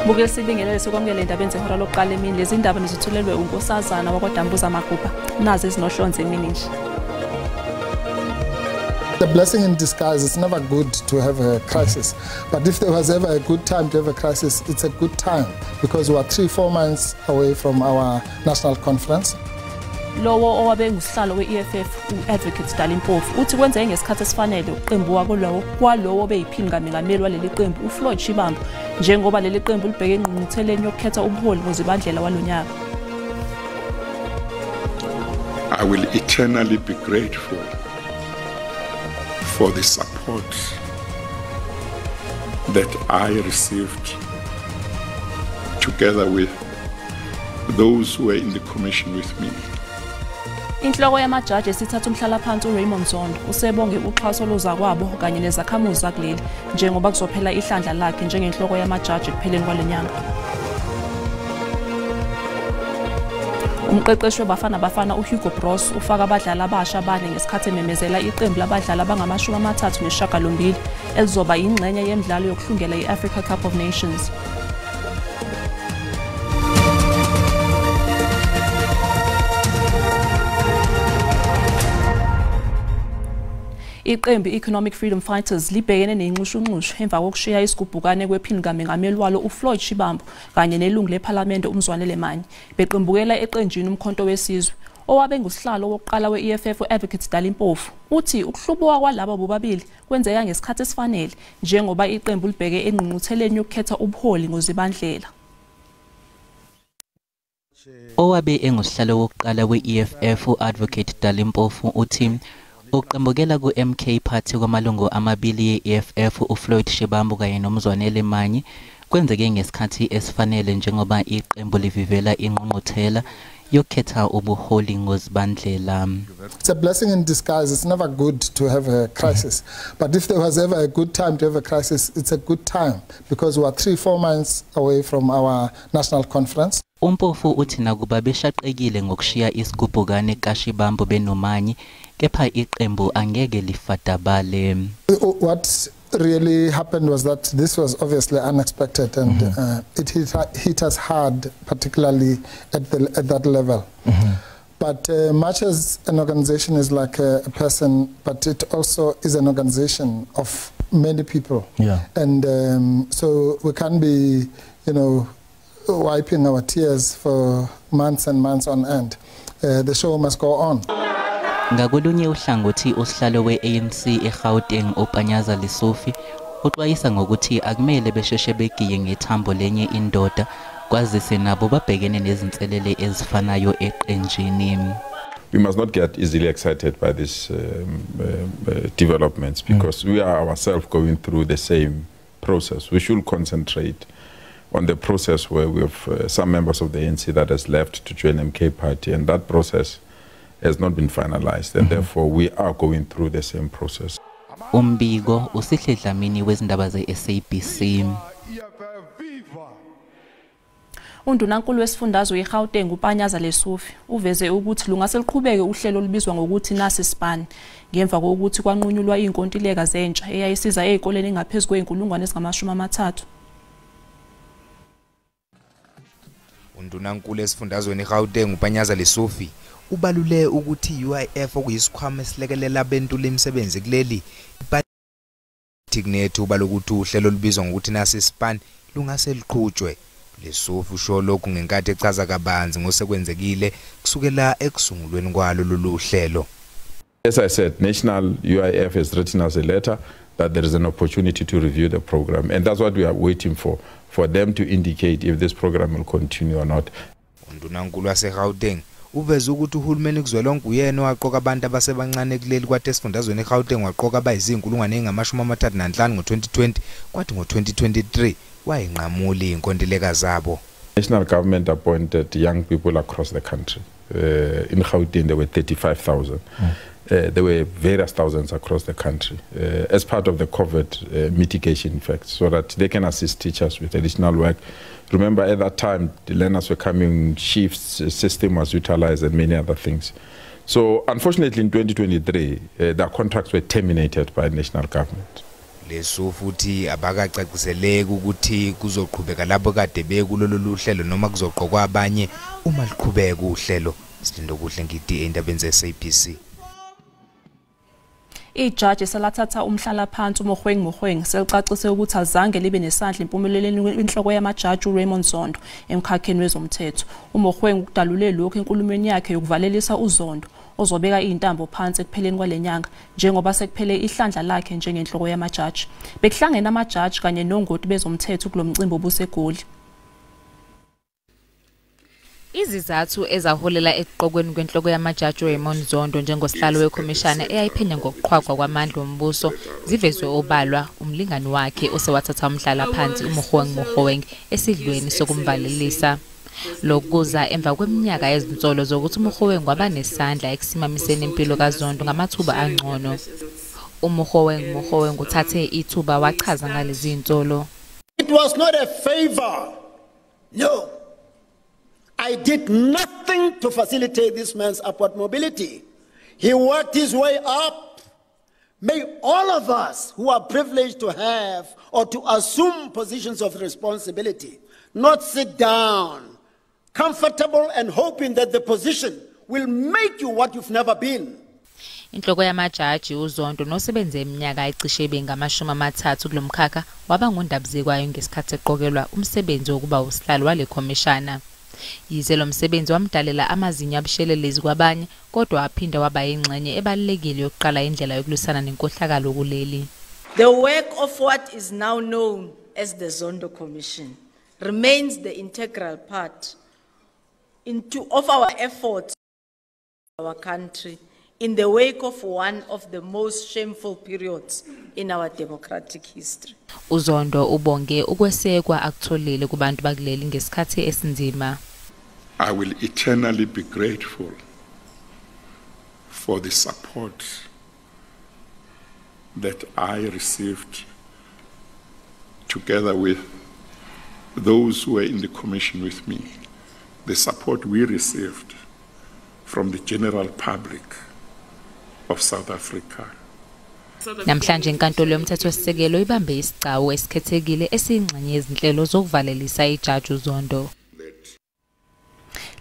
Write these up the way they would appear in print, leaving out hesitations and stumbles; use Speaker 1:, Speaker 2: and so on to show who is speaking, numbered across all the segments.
Speaker 1: Bukela sibingelele sokwamukela indaba enzehora lokuqala emini lezi ndaba nizithulelwe unkosazana wakwaDambuza Magubha nazo ezinohlonze emini nje.
Speaker 2: The blessing in disguise, it's never good to have a crisis. But if there was ever a good time to have a crisis, it's a good time because we are 3-4 months away from our national conference.
Speaker 1: Lowo owabe ngusihlalo we-EFF u-Advocate Dali Mpofu uthi kwenzeke ngesikhathi esifanele uqembu kwalowo beyiphini kaMengameli waleli qembu uFloyd Shivambu njengoba leli qembu libheke engqungqutheleni yokukhetha ubuholi ngoZibandlela walonyaka.
Speaker 3: I will eternally be grateful for the support that I received together with those who were in the commission with me.
Speaker 1: Inhloko yamajaji esithatha umhlalaphansi uRaymond Zondo usebonge uxhaso lozakwabo kanye nezakhamuzi zakuleli njengoba kuzophela ihlandla lakhe njengenhloko yamajaji ekupheleni kwalenyanga. Umqeqeshi weBafana uHugo Bros ufaka abadlali abasha abane ngesikhathi ememezela iqembu labadlali abangama-38 elizoba yingxenye yemidlalo yokuhlungela i-Africa Cup of Nations. Iqembu Economic Freedom Fighters libhekene nenxushunxushu emva kokushiya isigubhukane kwephini kaMengameli walo uFloyd Shivambu kanye nelungu lePhalamende uMzwanele Manyi beqembukela eqenjini umkhonto wesizwe. Owabe ngusihlalo wokuqala we-EFF u-Advocate Dali Mpofu uthi ukuhlubuka kwalabo bobabili kwenzeka ngesikhathi esifanele njengoba iqembu libheke engqungqutheleni yokukhetha ubuholi ngoZibandlela.
Speaker 4: Owabe engusihlalo wokuqala we-EFF u-Advocate Dali Mpofu uthi uqembukela ku-MK Party kwamalungu amabili ye-EFF uFloyd Shivambu kanye noMzwanele Manyi kwenzeke ngesikhathi esifanele njengoba iqembu livivela ingqungquthela yokukhetha ubuholi ngoZibandlela.
Speaker 2: It's a blessing in disguise. It's never good to have a crisis. But if there was ever a good time to have a crisis, it's a good time because we are 3-4 months away from our national conference.
Speaker 4: Umpofu uthi nakuba beshaqekile ngokushiya isigubhukane kaShivambu benoManyi kepha iqembu angeke lifadabale.
Speaker 2: What really happened was that this was obviously unexpected and it hit us hard, particularly at that level. But much as an organization is like a person, but it also is an organization of many people.
Speaker 5: Yeah.
Speaker 2: And so we can't be, wiping our tears for months and months on end. The show must go on.
Speaker 4: Ngakolunye uhlangothi usihlalo we-ANC eGauteng uPanyaza Lesufi uxwayisa ngokuthi akumele besheshe begiye ngethambo lenye indoda kwazise nabo babhekene nezinselele ezifanayo eqenjini.
Speaker 6: We must not get easily excited by these developments because we are ourselves going through the same process. We should concentrate on the process where we have some members of the ANC that has left to join MK Party, and that process has not been finalized, and therefore we are going through the same process.
Speaker 4: Umbiko uSihle Dlamini wezindaba ze-SABC.
Speaker 1: Undunankulu wesifundazwe eGauteng uPanyaza Lesufi uveze ukuthi lungase liqhubeke uhlelo olubizwa ngokuthi Nasi Span ngemva kokuthi kwanqunyulwa inkontileka zentsha eyayisiza ezikoleni engaphezulu kwe-130.
Speaker 7: Undunankulu esifundazweni eGauteng uPanyaza Lesufi ubalule ukuthi UIF okuyisikhwama esilekelela abantu lemisebenzi kuleli Tignet ubalokuthi uhlelo olubizwa ngokuthi Nasi Span lungase liqhutshwe. Lesufi usho lokhu ngenkathi echaza kabanzi ngosekwenzekile kusukela ekusungulweni kwalo lolu hlelo.
Speaker 6: As I said, National UIF has written us a letter that there is an opportunity to review the program, and that's what we are waiting for them to indicate if this program will continue or not.
Speaker 7: Undunankulu waseGauteng uveze ukuthi uhulumeni kuzwelonke uyena waqoka abantu abasebancane kuleli kwathi esifundazweni eGauteng waqoka abayizinkulungwane ezingama-35 ngo-2020 kwathi ngo-2023 wayenqamula inkontileka zabo.
Speaker 6: National government appointed young people across the country. In Gauteng there were 35,000. There were various thousands across the country as part of the COVID mitigation effects so that they can assist teachers with additional work. Remember, at that time, the learners were coming, shifts, system was utilized and many other things. So, unfortunately, in 2023, their contracts were terminated by the national government.
Speaker 7: leso futhi abakacaciseleki ukuthi kuzoqhubeka lapho kade bekulolu luhlelo noma kuzoqokwa abanye uma liqhubeka uhlelo. Silindo kuhle ngidi endabeni ze-SABC.
Speaker 1: Ijaji selathatha umhlalaphansi uMogoeng selicacise ukuthi azange libe nesandla impumelelweni inhloko yamajaji uRaymond Zondo emkhakheni wezomthetho. uMogoeng ukudalule lokho enkulumweni yakhe yokuvalelisa uZondo ozobeka izintambo phansi ekupheleni kwalenyanga njengoba sekuphele ihlandla lakhe njengenhloko yamajaji. Bekuhlangene amajaji kanye nongoti bezomthetho kulomcimbi obuseGoli.
Speaker 5: Izizathu ezaholela ekuqokweni kwenhloko yamajaji Raymond Zondo njengosihlalo wekhomishana eyayiphenya ngokuqhwagwa kwamandla ombuso zivezwe obalwa umlingani wakhe osewathatha umhlala phansi uMogoeng esidlweni sokumvalelisa. Lokuza emva kweminyaka yezinsolo zokuthi uMogoeng waba nesandla ekusimamiseni impilo kaZondo ngamathuba angcono. uMogoeng uthathe ithuba wachaza ngalezi insolo.
Speaker 8: It was not a favor. No. I did nothing to facilitate this man's upward mobility. He worked his way up. May all of us who are privileged to have or to assume positions of responsibility not sit down, comfortable and hoping that the position will make you what you've never been.
Speaker 5: Inhloko yamajaji uZondo nosebenze eminyaka ecishe benga-30 kulomkhakha waba ngundabuzekwayo ngesikhathi eqokelwa umsebenzi wokuba usihlalo wale khomishana. Yize lo msebenzi wamdalela amazinyo abushelelezi kwabanye kodwa waphinda waba ingxenye ebalulekile yokuqala indlela yokulusana nenkohlakalo kuleli.
Speaker 9: The work of what is now known as the Zondo Commission remains the integral part of our efforts in our country in the wake of one of the most shameful periods in our democratic history.
Speaker 5: uZondo ubonge ukwesekwa akutholile kubantu bakuleli ngesikhathi esinzima.
Speaker 3: I will eternally be grateful for the support that I received together with those who were in the commission with me, the support we received from the general public of South Africa.
Speaker 5: Namhlanje inkantolo yomthethosisekelo ibambe isicawu esikhethekile esiyingxenye yezinhlelo zokuvalelisa ijaji uZondo.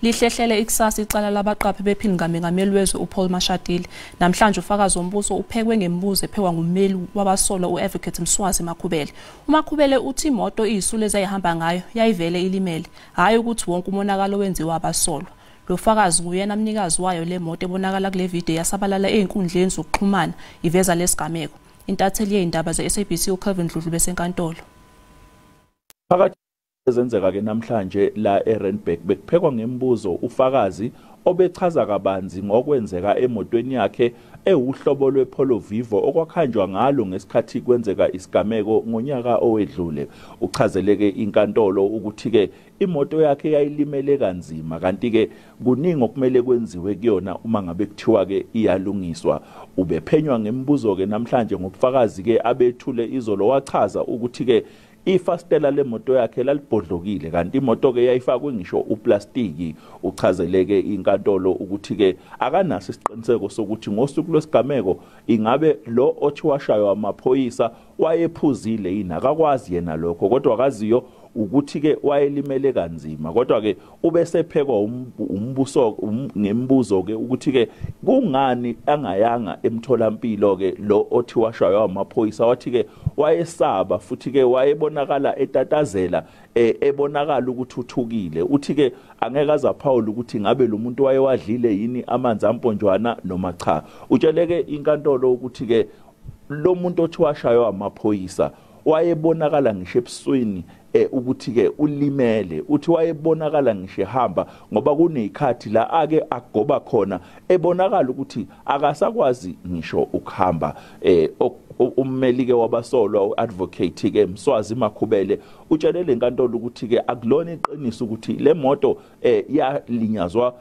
Speaker 1: Lihlehlele ikusasa icala labaqaphi bephini ngamengameli wezwe uPaul Mashatile. Namhlanje ufakazi wombuso uphekwe ngembuzo ephekwa ngummeli wabasolwa uAdvocate Mswazi Makhubele. uMakhubele uthi imoto izisule ezayihamba ngayo yayivele ilimele, hayi ukuthi wonke umonakalo wenziwa abasolwa. Lo fakazi nguyena mnikazi wayo le moto ebonakala kule video yasabalala einkundleni zokuxhumana iveza lesigameko. Intatheli yeindaba ze-SABC uKelvin Dludlu besenkantolo.
Speaker 10: Phakathi ezenzeka ke namhlanje la eRandburg bekuphekwa ngembuzo ufakazi obechaza kabanzi ngokwenzeka emotweni yakhe ewuhlobo lwePolo Vivo okwakhanjwa ngalo ngesikhathi kwenzeka isigameko ngonyaka owedlule. Uchazeleke inkantolo ukuthi ke imoto yakhe yayilimele kanzima kanti ke kuningi okumele kwenziwe kuyona uma ngabe kuthiwa ke iyalungiswa. Ubephenywa ngembuzo ke namhlanje ngobufakazi ke abethule izolo wachaza ukuthi ke ifastela lemoto yakhe lalibhodlokile kanti imoto ke yayifakwe ngisho uplastiki. Uchazeleke inkantolo ukuthi ke akanaso isiqiniseko sokuthi ngosuku lwesigameko ingabe lo othi washayo amaphoyisa wayephuzile yini, akakwazi yena lokho kodwa akaziyo ukuthi ke wayelimele kanzima. Kodwa ke ubesephekwa umbuso ngembuzo ke ukuthi ke kungani angayanga emtholampilo ke lo othi washayo amaphoyisa. Wathi ke wayesaba futhi ke wayebonakala etatazela ebonakala ukuthi uthukile. Uthi ke angeke azaphawula ukuthi ngabe lo muntu wayewadlile yini amanzi amponjwana noma cha. Utsheleke inkantolo ukuthi ke lo muntu othi washayo amaphoyisa wayebonakala ngisho ebusweni ukuthi ke ulimele. Uthi wayebonakala ngisho hamba ngoba kunezikhathi la ake agoba khona ebonakala ukuthi akasakwazi ngisho ukuhamba. Ummeli ke wabasolwa uAdvocate ke Mswazi Makhubele utshelele inkantolo ukuthi ke akulona iqiniso ukuthi le moto yalinyazwa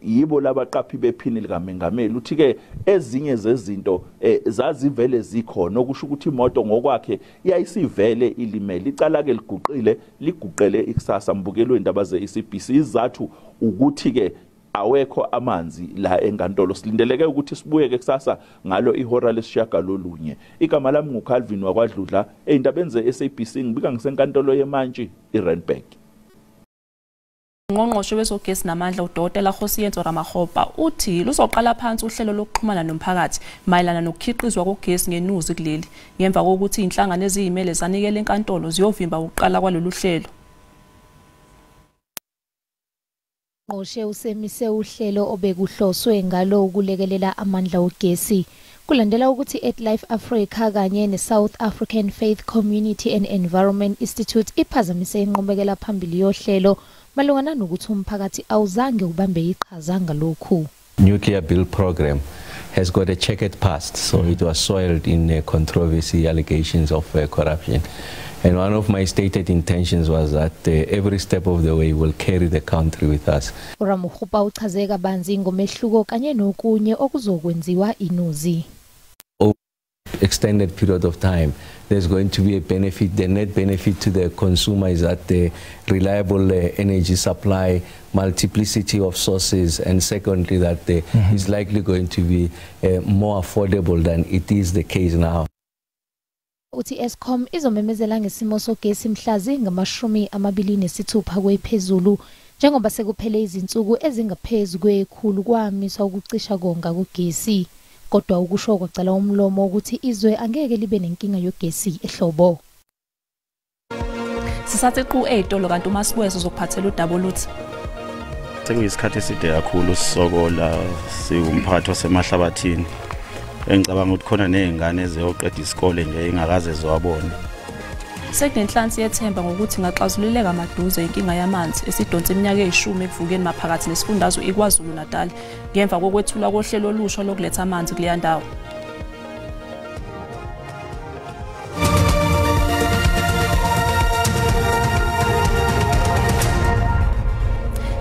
Speaker 10: yibo labaqaphi bephini likamengameli. Uthi ke ezinye zezinto zazivele zikhona okusho ukuthi imoto ngokwakhe yayisivele ilimele. Icala ke liguqile liguqele ikusasa mbukelo indaba ze-SABC. Izathu ukuthi ke awekho amanzi la enkantolo. Silindeleke ukuthi sibuyeke kusasa ngalo ihora lesishagalolunye. Igama lami nguCalvin wakwaDludla, eindabeni ze-SABC ngibika ngisenkantolo yeMantshi eRandburg.
Speaker 1: Ngqongqoshe wezogesi namandla uDokotela Khosiyento Ramakgopa uthi luzoqala phansi uhlelo lokuxhumana nomphakathi mayelana nokukhiqizwa kogesi ngenuzi kuleli ngemva kokuthi inhlangano eziyimele zanikele enkantolo ziyovimba ukuqala kwalolu hlelo.
Speaker 11: Ngqongqoshe usemise uhlelo obekuhloswe ngalo ukulekelela amandla ogesi kulandela ukuthi AdLife Africa kanye neSouth African Faith Community and Environment Institute iphazamise inqubekela phambili yohlelo malungana nokuthi umphakathi awuzange ubambe iqhaza ngalokhu.
Speaker 12: Nuclear bill program has got a checkered past, so it was soiled in controversy, allegations of corruption. And one of my stated intentions was that every step of the way will carry the country with us.
Speaker 11: Ramakgopa uchaze kabanzi ngomehluko kanye nokunye okuzokwenziwa inuzi.
Speaker 12: Extended period of time, there's going to be a benefit. The net benefit to the consumer is that the reliable energy supply, multiplicity of sources, and secondly that is likely going to be more affordable than it is the case now.
Speaker 11: Uthi Eskom izomemezela ngesimo sogesi mhlazi ngama-26 kwephezulu njengoba sekuphele izinsuku ezingaphezulu kwekhulu kwamiswa ukucisha konga kugesi. Kodwa ukusho kwacala umlomo ukuthi izwe angeke libe nenkinga yogesi ehlobo.
Speaker 1: Sisathe qhu etolo kanti uMasibuye uzokuphathela udaba oluthi.
Speaker 13: Sekuyisikhathi eside kakhulu sisokola siwumphakathi wasemahlabathini. Engicabanga ukuthi khona nezingane eziyoqeda isikole nje ingakaze ziwabone.
Speaker 1: Sekunenhlansi yethemba ngokuthi ngaxazululeka amaduze inkinga yamanzi esidonse iminyaka eyishumi ekuvukeni maphakathi nesifundazwe iKwaZulu Natal ngemva kokwethula kohlelo olusha lokuletha amanzi kuleya ndawo.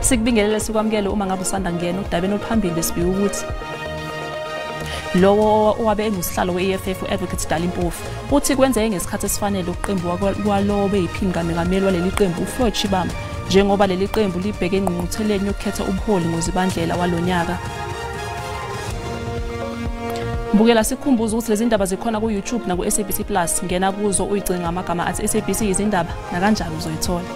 Speaker 1: Sikubingelele sikwamukele uma ngabe usanda ngena udabeni oluphambili besibika ukuthi lowo owabe engusihlalo we-EFF uAdvocate Dalimpofu uthi kwenzeke ngesikhathi esifanele uqembu kwalowo beyiphini kamengameli waleli qembu uFloyd Shibambu njengoba leli qembu libheke engqungqutheleni yokukhetha ubuholi ngoZibandlela walonyaka. Mbukela sikhumbuza ukuthi lezi ndaba zikhona ku-YouTube na ku-SABC Plus, ngena kuzo uyigcine ngamagama athi SABC izindaba nakanjalo uzoyithola.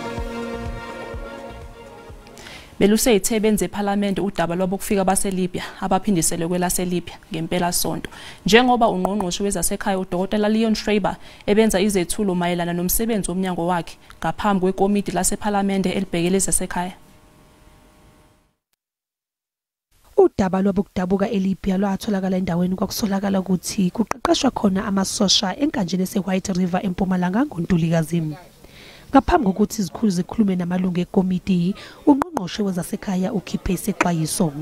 Speaker 1: Beluse ithebe zeParliament udaba lwabokufika baseLibya abaphindisele kwelaseLibya ngempela sonto njengoba ungqongqoshe wezasekhaya uDokotela Leon Schreiber ebenza izethulo mayelana nomsebenzi womnyango wakhe ngaphambi kwekomiti laseParliament elibhekele ezasekhaya.
Speaker 14: Udaba lwabokudabuka eLibya lwatholakala endaweni kwakusolakala ukuthi kuqeqeshwa khona amasosha enkanjeni eseWhite River eMpumalanga ngoNtulikazi. Ngaphambi kokuthi izikhulu zikhulume namalungu ekomiti ungqongqoshe wezasekhaya ukhiphe isexwayiso.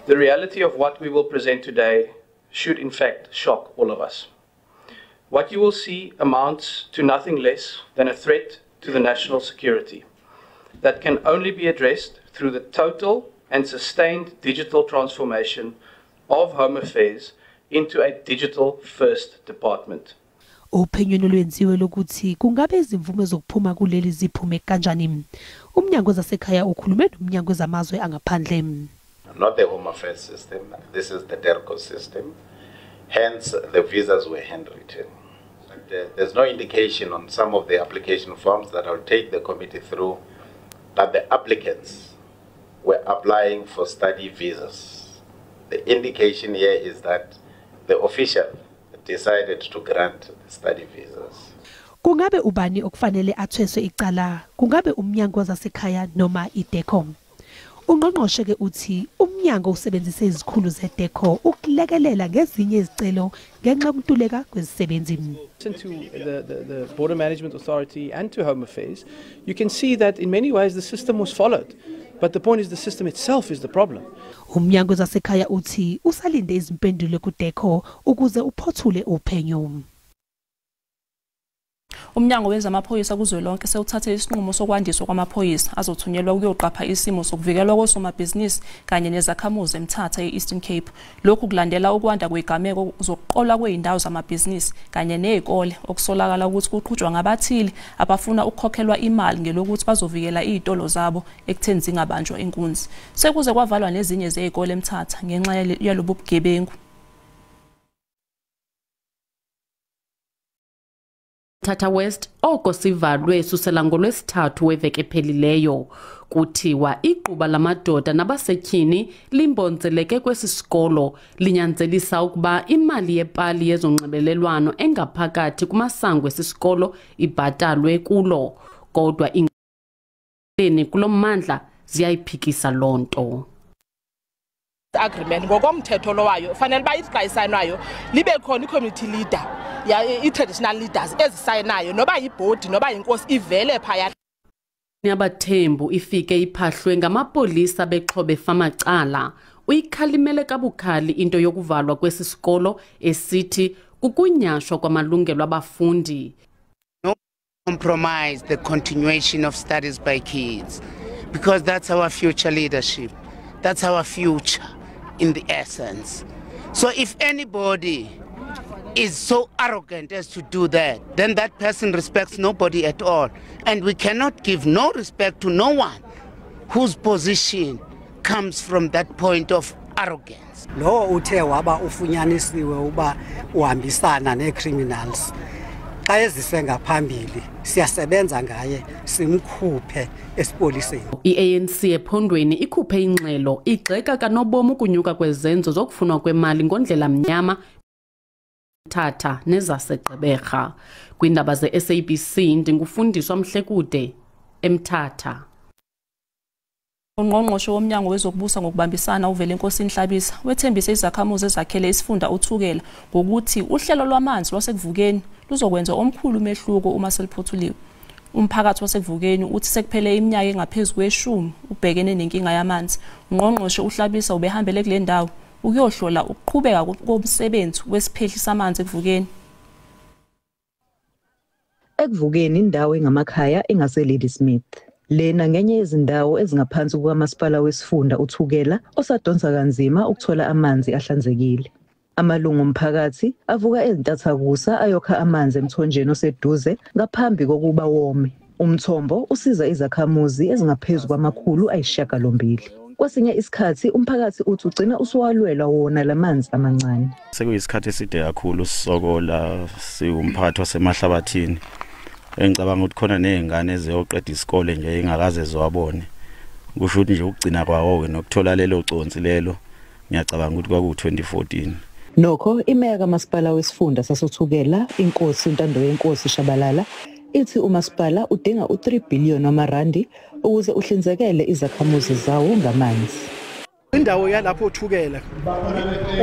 Speaker 15: The reality of what we will present today should in fact shock all of us. What you will see amounts to nothing less than a threat to the national security that can only be addressed through the total and sustained digital transformation of Home Affairs into a digital first department.
Speaker 14: Ophenyweni lwenziwe lokuthi kungabe izimvume zokuphuma kuleli ziphume kanjani. Umnyango wezasekhaya ukhulume nomnyango wezamazwe angaphandle.
Speaker 16: Not the Home Affairs system, this is the DERCO system. Hence the visas were handwritten. There's no indication on some of the application forms that I'll take the committee through that the applicants were applying for study visas. The indication here is that the official decided to grant study visas.
Speaker 14: Kungabe ubani okufanele athweswe icala? Kungabe umnyango wezasekhaya noma iDECO? Ungqongqoshe ke uthi umnyango usebenzise izikhulu zeDECO ukulekelela ngezinye izicelo ngenxa yokuntuleka kwezisebenzi.
Speaker 17: To the Border Management Authority and to Home Affairs, you can see that in many ways the system was followed. But the point is the system itself is the problem.
Speaker 14: Umnyango wezasekhaya uthi usalinde izimpendulo kuDECO ukuze uphothule uphenyo.
Speaker 1: Umnyango wezamaphoyisa kuzwelonke sewuthathe isinqumo sokwandiswa kwamaphoyisa azothunyelwa ukuyoqapha isimo sokuvikelwa kosomabhizinisi kanye nezakhamuzi eMthatha e-Eastern Cape. Lokhu kulandela ukwanda kwegameko zokuqolwa kweindawo zamabhizinisi kanye nezikole okusolakala ukuthi kuqhutshwa ngabathili abafuna ukukhokhelwa imali ngelokuthi bazovikela izitolo zabo ekutheni zingabanjwa inkunzi. Sekuze kwavalwa nezinye zezikole eMthatha ngenxa yalobu bugebengu.
Speaker 18: Mthatha West oko sivalwe susela ngolwesithathu weveke ephelileyo. Kuthiwa iquba lamadoda nabasetyhini limbonzeleke kwesi sikolo linyanzelisa ukuba imali yepali yezonxibelelwano engaphakathi kumasango esisikolo ibhatalwe kulo. Kodwa ingeni kulo mmandla ziyayiphikisa lonto.
Speaker 19: Agreement ngokomthetho lo wayo fanele ba isayinayo libe khona i-community leader i-traditional leaders ezisayinayo noba yibhodi noba inkosi ivele phaya.
Speaker 18: Abathembu ifike iphahlwe ngamapolisa bexhobe famacala. Uyikhalimele kabukhali into yokuvalwa kwesi sikolo esithi kukunyashwa kwamalungelo abafundi.
Speaker 20: No compromise the continuation of studies by kids because that's our future leadership. That's our future in the essence. So if anybody is so arrogant as to do that, then that person respects nobody at all. And we cannot give no respect to no one whose position comes from that point of arrogance.
Speaker 21: Lo uthe waba ufunyanisiwe uba uhambisana ne-criminals. Xa ezise ngaphambili siyasebenza ngaye simkhuphe esipoliseni.
Speaker 18: I-ANC ephondweni ikhuphe ingxelo igxeka kanobomi ukunyuka kwezenzo zokufunwa kwemali ngondlela mnyama Mthatha nezaseGqeberha. Kwindaba ze-SABC ndingufundiswa Mhlekude eMthatha.
Speaker 1: Ungqongqoshe womnyango wezokubusa ngokubambisana uVelenkosi Nhlabisa wethembise izakhamuzi ezakhele isifunda uthukela ngokuthi uhlelo lwamanzi lwasekuvukeni luzokwenza omkhulu umehluko uma seliphothuliwe. Umphakathi wasekuvukeni uthi sekuphele iminyaka engaphezulu kwe10 ubhekene nenkinga yamanzi. Ungqongqoshe uHlabisa ubehambele kule ndawo ukuyohlola ukuqhubeka komsebenzi wesiphehli samanzi ekuvukeni.
Speaker 22: Ekuvukeni indawo engamakhaya engase Ladysmith. Lena ngenye izindawo ezingaphansi kukamasipala wesifunda uthukela osadonsa kanzima ukuthola amanzi ahlanzekile. Amalungu omphakathi avuka ezintathakusa ayokha amanzi emthonjeni oseduze ngaphambi kokuba wome. Umthombo usiza izakhamuzi ezingaphezulu kwamakhulu ayisishiyagalombili. Kwesinye isikhathi umphakathi uthi ugcina usuwalwela wona lamanzi amancane.
Speaker 13: Sekuyisikhathi eside kakhulu sisokola siwumphathi wasemahlabathini. Engicabanga ukuthi khona nezingane eziyoqeda isikole nje ingakaze ziwabone. Kusho ukuthi nje ukugcina kwawo nokuthola lelo consi lelo ngiyacabanga ukuthi kwaku2014.
Speaker 22: Nokho imeya kamasipala wesifunda sasothukela inkosi uNtando yenkosi Shabalala ithi umasipala udinga u3 billion wamarandi ukuze uhlinzekele izakhamuzi zawo ngamanzi.
Speaker 17: Indawo yalapho uthukela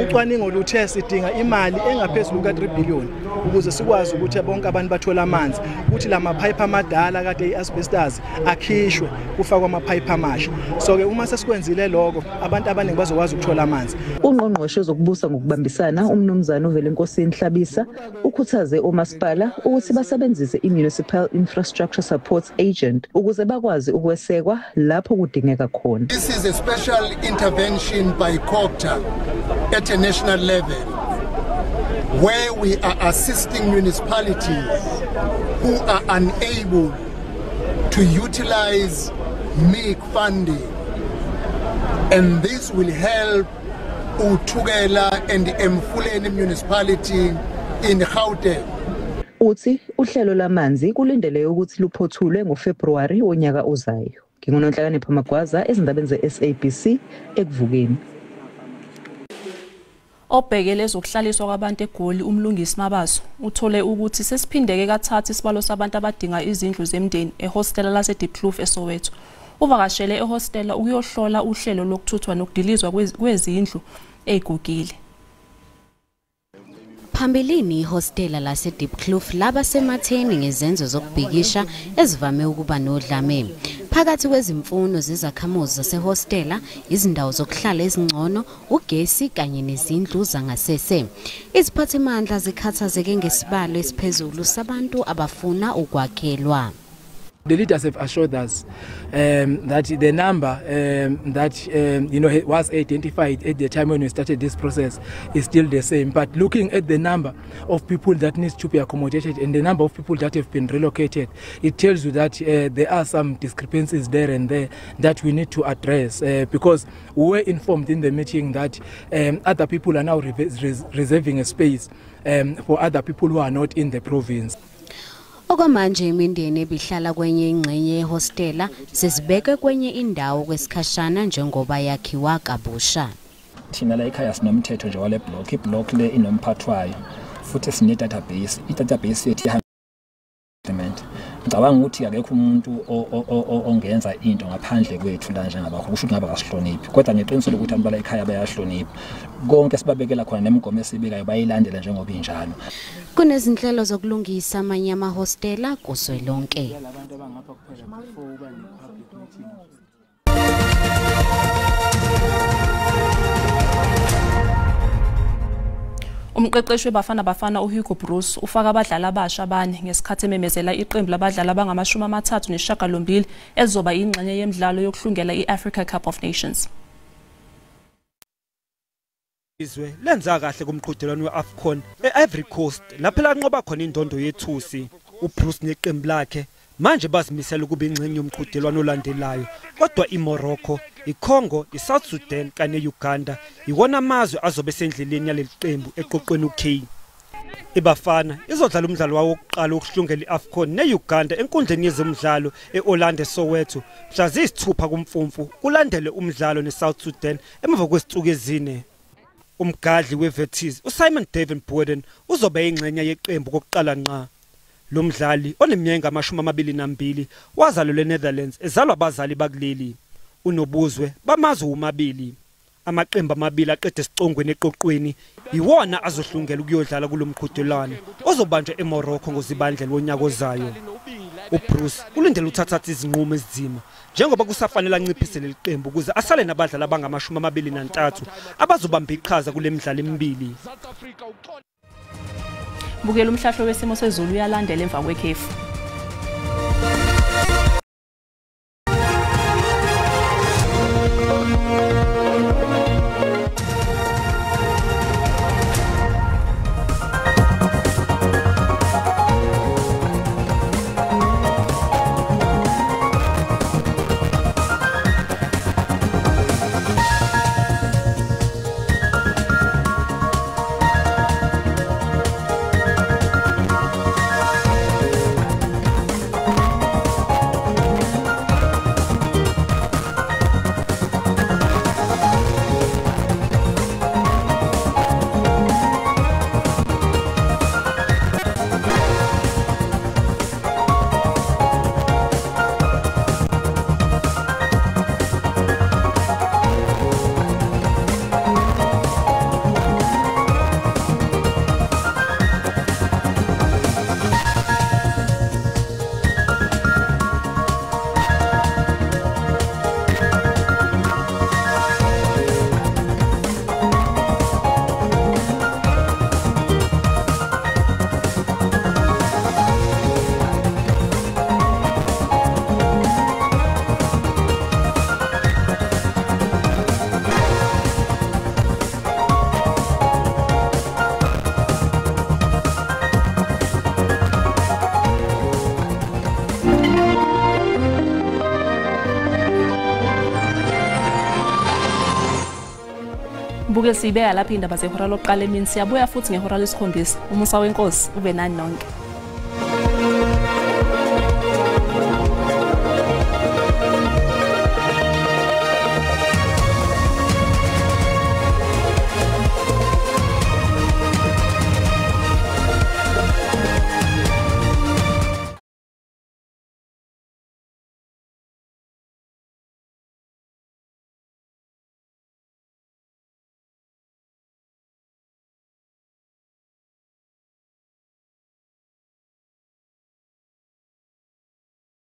Speaker 17: ucwaningo luthe sidinga imali engaphezulu ka3 billion ukuze sikwazi ukuthi bonke abantu bathola amanzi ukuthi lamapipe amadala kade iasbestos akhishwe kufakwa amapipe amasha. So ke uma sesikwenzile lokho abantu abaningi bazokwazi ukuthola amanzi.
Speaker 22: Ungqongqoshe ozokubusa ngokubambisana umnumzana uVelenkosi Nhlabisa ukhuthaze umasipala ukuthi basebenzise iMunicipal Infrastructure Support Agent ukuze bakwazi ukwesekwa lapho kudingeka khona.
Speaker 23: This is a special intervention by COGTA at a national level where we are assisting municipalities who are unable to utilize MIC funding, and this will help uThukela and Emfuleni municipality in Gauteng.
Speaker 22: Uthi uhlelo lamanzi kulindele ukuthi luphothulwe ngoFebruary wonyaka ozayo. Ngingononhlakanipho Magwaza ezindabeni ze-SABC ekuvukeni.
Speaker 1: Obhekele ezokuhlaliswa kwabantu eGoli umlungisi Mabaso uthole ukuthi sesiphindeke kathathu isibalo sabantu abadinga izindlu zemndeni ehostela laseDeepkloof eSoweto. Uvakashele ehostela ukuyohlola uhlelo lokuthuthwa nokudilizwa kwezindlu ezigugile.
Speaker 24: Phambilini ihostela laseDeepkloof laba sematheni ngezenzo zokubhikisha ezivame ukuba nodlame.
Speaker 2: Phakathi kwezimfuno zezakhamuzi zasehostela, izindawo zokuhlala ezingcono, ugesi kanye nezindlu zangasese. Iziphathimandla zikhathazeke ngesibalo esiphezulu sabantu abafuna ukwakhelwa.
Speaker 4: The leaders have assured us that the number that was identified at the time when we started this process is still the same. But looking at the number of people that needs to be accommodated and the number of people that have been relocated, it tells you that there are some discrepancies there and there that we need to address because we were informed in the meeting that other people are now reserving a space for other people who are not in the province.
Speaker 2: Okwamanje imindeni ebihlala kwenye ingxenye yehostela sesibeke kwenye indawo kwesikhashana njengoba yakhiwa kabusha.
Speaker 6: Thina la ekhaya sinomthetho nje wale block, iblock le inomphathwayo futhi sine database. I-database yethu implement. Ngicabanga ukuthi akekho umuntu ongenza into ngaphandle kwethu la njengabakho kusho ukuthi ngaba kasihloniphi. Kodwa ngeqiniso lokuthi abantu la ekhaya bayahlonipha. Konke sibabekela khona nemigomo esibekayo bayilandela njengoba injalo.
Speaker 2: Kunezinhlelo zokulungisa amanye amahostela kuswelonke.
Speaker 1: Umqeqeshi weBafana uHugo Bruce ufaka abadlali abasha abane ngesikhathi ememezela iqembu labadlali abangama-38 ezoba ingxenye yemidlalo yokuhlungela iAfrica Cup of Nations.
Speaker 24: Izwe lenza kahle kumqhudelwano weAfcon eIvory Coast lapho lanqoba khona indondo yethusi. uBruce neqembu lakhe manje bazimisela ukuba ingxenye yomqhudelwano olandelayo, kodwa iMorocco, iCongo, iSouth Sudan kanye neUganda iwona amazwe azobe sendleleni yaleli qembu eqoqweni uK. iBafana izodlala umdlalo wawo wokuqala wokuhlungela iAfcon neUganda enkundleni yezemidlalo eOrlando Soweto mhla ziyisithupha kuMfumfu, kulandele umdlalo neSouth Sudan emva kwezinsuku ezine. Umgadli weVetis uSimon David Borden uzobe ingxenye yeqembu kokuqala nqa. Lo mdlali oneminyaka ama-22 wazalelwe eNetherlands ezalwa abazali bakuleli. Unobuzwe bamazwe omabili. Amaqembu amabili aqede isicongweni eqoqweni iwona azohlungela ukuyodlala kulomqhudelwano ozobanjwa eMorocco ngozibandlela wonyaka ozayo. uBruce ulindele uthatha izinqumo ezinzima njengoba kusafanele anciphise leli qembu ukuze asale nabadlali abangama-23 abazobamba iqhaza kule midlalo emibili.
Speaker 1: Bukela umhlahlo wesimo sezulu uyalandela emva kwekhefu. Buke sibeka lapha indaba zehora lokuqala emini, siyabuya futhi ngehora lesikhombisa. Umusa wenkosi ube nani nonke.